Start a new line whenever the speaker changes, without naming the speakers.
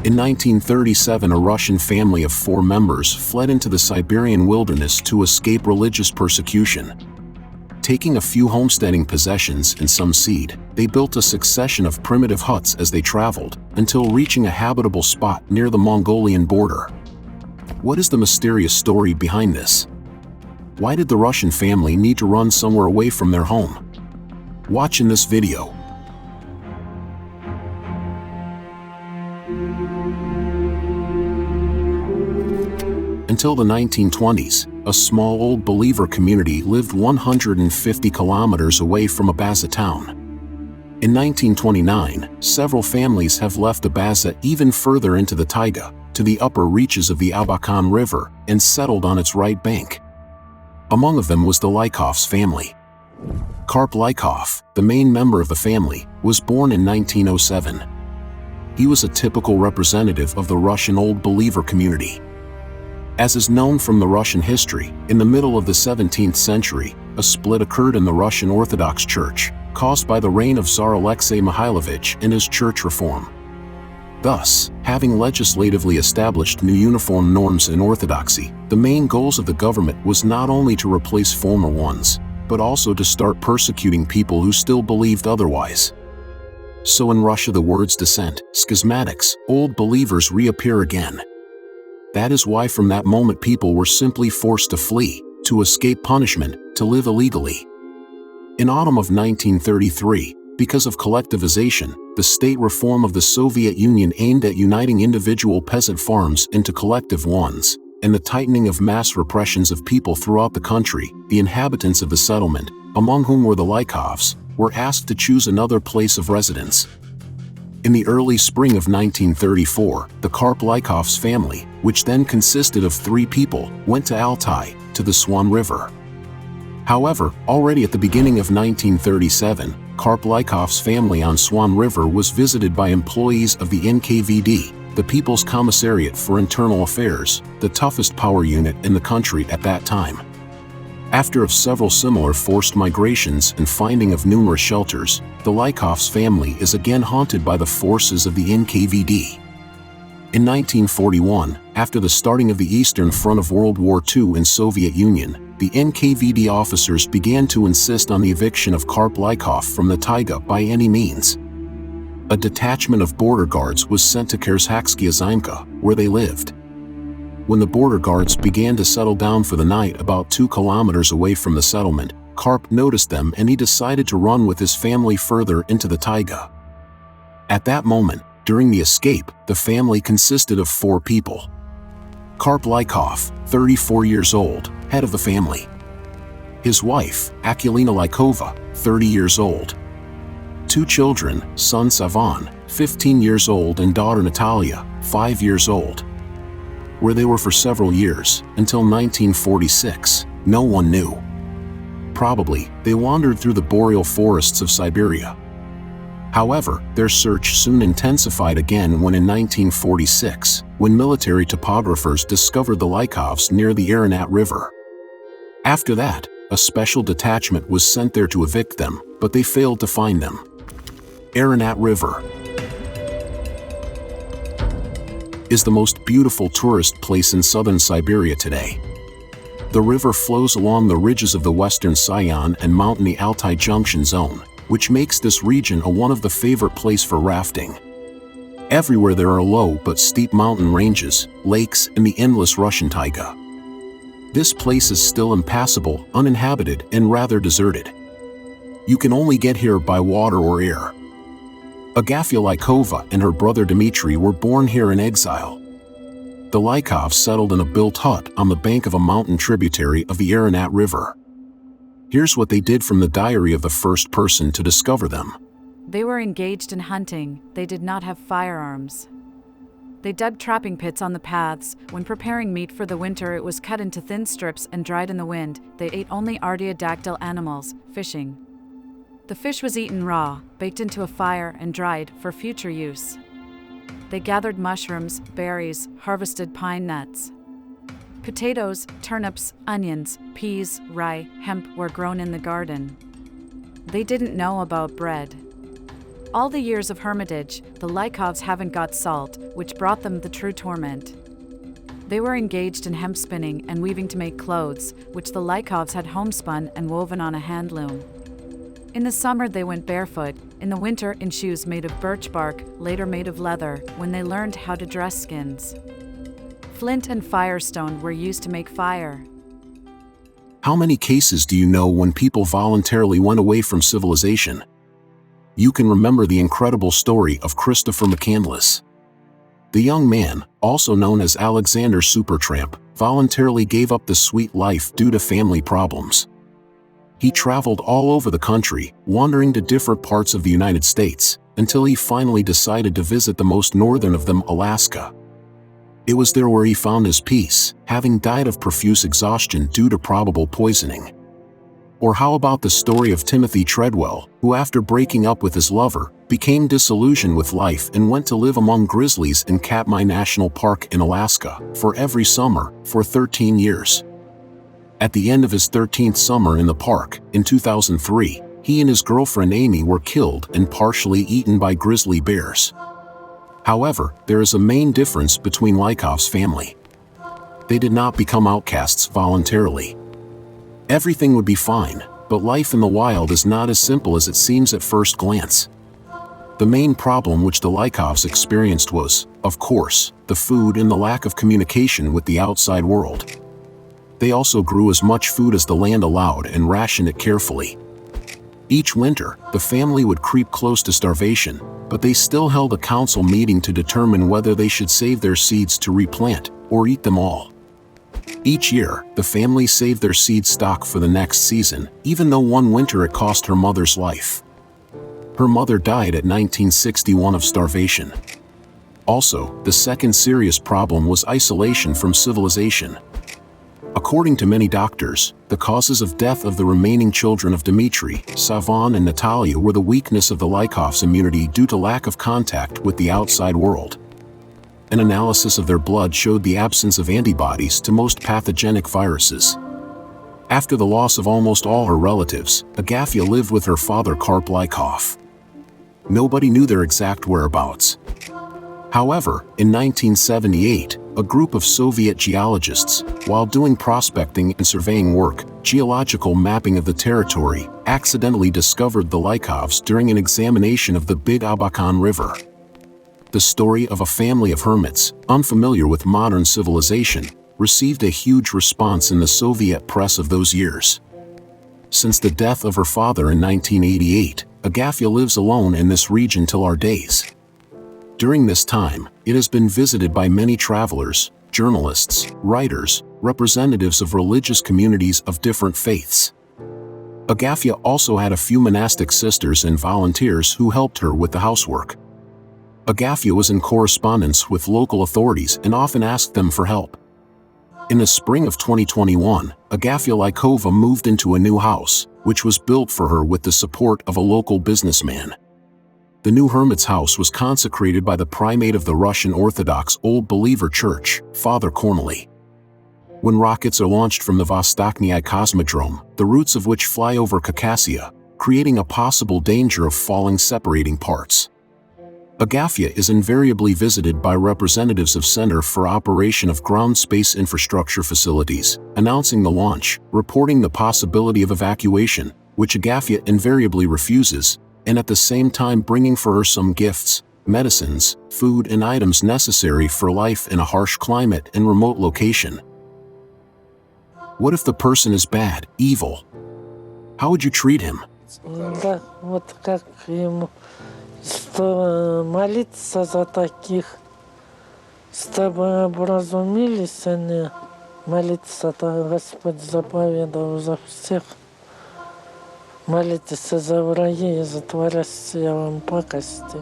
In 1937, a Russian family of 4 members fled into the Siberian wilderness to escape religious persecution. Taking a few homesteading possessions and some seed, they built a succession of primitive huts as they traveled, until reaching a habitable spot near the Mongolian border. What is the mysterious story behind this? Why did the Russian family need to run somewhere away from their home? Watch in this video. Until the 1920s, a small Old Believer community lived 150 kilometers away from Abaza town. In 1929, several families have left Abaza even further into the taiga, to the upper reaches of the Agafia River, and settled on its right bank. Among of them was the Lykovs family. Agafia Lykov, the main member of the family, was born in 1907. He was a typical representative of the Russian Old Believer community. As is known from the Russian history, in the middle of the 17th century, a split occurred in the Russian Orthodox Church, caused by the reign of Tsar Alexei Mikhailovich and his church reform. Thus, having legislatively established new uniform norms in orthodoxy, the main goals of the government was not only to replace former ones, but also to start persecuting people who still believed otherwise. So in Russia the words dissent, schismatics, old believers reappear again. That is why from that moment people were simply forced to flee, to escape punishment, to live illegally. In autumn of 1933, because of collectivization, the state reform of the Soviet Union aimed at uniting individual peasant farms into collective ones, and the tightening of mass repressions of people throughout the country, the inhabitants of the settlement, among whom were the Lykovs, were asked to choose another place of residence. In the early spring of 1934, the Agafia Lykov's family, which then consisted of 3 people, went to Altai, to the Swan River. However, already at the beginning of 1937, Agafia Lykov's family on Swan River was visited by employees of the NKVD, the People's Commissariat for Internal Affairs, the toughest power unit in the country at that time. After of several similar forced migrations and finding of numerous shelters, the Lykovs family is again haunted by the forces of the NKVD. In 1941, after the starting of the Eastern Front of World War II in Soviet Union, the NKVD officers began to insist on the eviction of Agafia Lykov from the taiga by any means. A detachment of border guards was sent to Kerzhakskia Zymka, where they lived. When the border guards began to settle down for the night about 2 kilometers away from the settlement, Karp noticed them and he decided to run with his family further into the taiga. At that moment, during the escape, the family consisted of 4 people. Agafia Lykov, 34 years old, head of the family. His wife, Agafia Lykova, 30 years old. 2 children, son Savan, 15 years old, and daughter Natalia, 5 years old. Where they were for several years, until 1946, no one knew. Probably, they wandered through the boreal forests of Siberia. However, their search soon intensified again when in 1946, when military topographers discovered the Lykovs near the Erinat River. After that, a special detachment was sent there to evict them, but they failed to find them. Erinat River is the most beautiful tourist place in southern Siberia today. The river flows along the ridges of the western Sayan and mountainy Altai Junction zone, which makes this region one of the favorite place for rafting. Everywhere there are low but steep mountain ranges, lakes, and the endless Russian taiga. This place is still impassable, uninhabited, and rather deserted. You can only get here by water or air. Agafia Lykova and her brother Dmitry were born here in exile. The Lykovs settled in a built hut on the bank of a mountain tributary of the Erinat River. Here's what they did from the diary of the first person to discover them.
They were engaged in hunting. They did not have firearms. They dug trapping pits on the paths. When preparing meat for the winter, it was cut into thin strips and dried in the wind. They ate only artiodactyl animals, fishing. The fish was eaten raw, baked into a fire, and dried for future use. They gathered mushrooms, berries, harvested pine nuts. Potatoes, turnips, onions, peas, rye, hemp were grown in the garden. They didn't know about bread. All the years of hermitage, the Lykovs haven't got salt, which brought them the true torment. They were engaged in hemp spinning and weaving to make clothes, which the Lykovs had homespun and woven on a hand loom. In the summer they went barefoot, in the winter in shoes made of birch bark, later made of leather, when they learned how to dress skins. Flint and firestone were used to make fire.
How many cases do you know when people voluntarily went away from civilization? You can remember the incredible story of Christopher McCandless. The young man, also known as Alexander Supertramp, voluntarily gave up the sweet life due to family problems. He traveled all over the country, wandering to different parts of the United States, until he finally decided to visit the most northern of them, Alaska. It was there where he found his peace, having died of profuse exhaustion due to probable poisoning. Or how about the story of Timothy Treadwell, who after breaking up with his lover, became disillusioned with life and went to live among grizzlies in Katmai National Park in Alaska, for every summer, for 13 years. At the end of his 13th summer in the park, in 2003, he and his girlfriend Amy were killed and partially eaten by grizzly bears. However, there is a main difference between Lykov's family. They did not become outcasts voluntarily. Everything would be fine, but life in the wild is not as simple as it seems at first glance. The main problem which the Lykovs experienced was, of course, the food and the lack of communication with the outside world. They also grew as much food as the land allowed and rationed it carefully. Each winter, the family would creep close to starvation, but they still held a council meeting to determine whether they should save their seeds to replant or eat them all. Each year, the family saved their seed stock for the next season, even though one winter it cost her mother's life. Her mother died at 1961 of starvation. Also, the second serious problem was isolation from civilization. According to many doctors, the causes of death of the remaining children of Dmitry, Savan and Natalia were the weakness of the Lykovs' immunity due to lack of contact with the outside world. An analysis of their blood showed the absence of antibodies to most pathogenic viruses. After the loss of almost all her relatives, Agafia lived with her father Karp Lykov. Nobody knew their exact whereabouts. However, in 1978, a group of Soviet geologists, while doing prospecting and surveying work, geological mapping of the territory, accidentally discovered the Lykovs during an examination of the Big Abakan River. The story of a family of hermits, unfamiliar with modern civilization, received a huge response in the Soviet press of those years. Since the death of her father in 1988, Agafia lives alone in this region till our days. During this time, it has been visited by many travelers, journalists, writers, representatives of religious communities of different faiths. Agafia also had a few monastic sisters and volunteers who helped her with the housework. Agafia was in correspondence with local authorities and often asked them for help. In the spring of 2021, Agafia Lykova moved into a new house, which was built for her with the support of a local businessman. The new hermit's house was consecrated by the primate of the Russian Orthodox Old Believer Church, Father Cornely. When rockets are launched from the Vostochny Cosmodrome, the roots of which fly over Caucasia, creating a possible danger of falling separating parts. Agafia is invariably visited by representatives of Center for Operation of Ground Space Infrastructure Facilities, announcing the launch, reporting the possibility of evacuation, which Agafia invariably refuses, and at the same time bringing for her some gifts, medicines, food and items necessary for life in a harsh climate and remote location. What if the person is bad, evil? How would you treat him?
Да, вот как ему молиться за таких, чтобы образумились они, молиться-то Господь заповедал за всех. Молитесь за враги и за творящие вам пакости.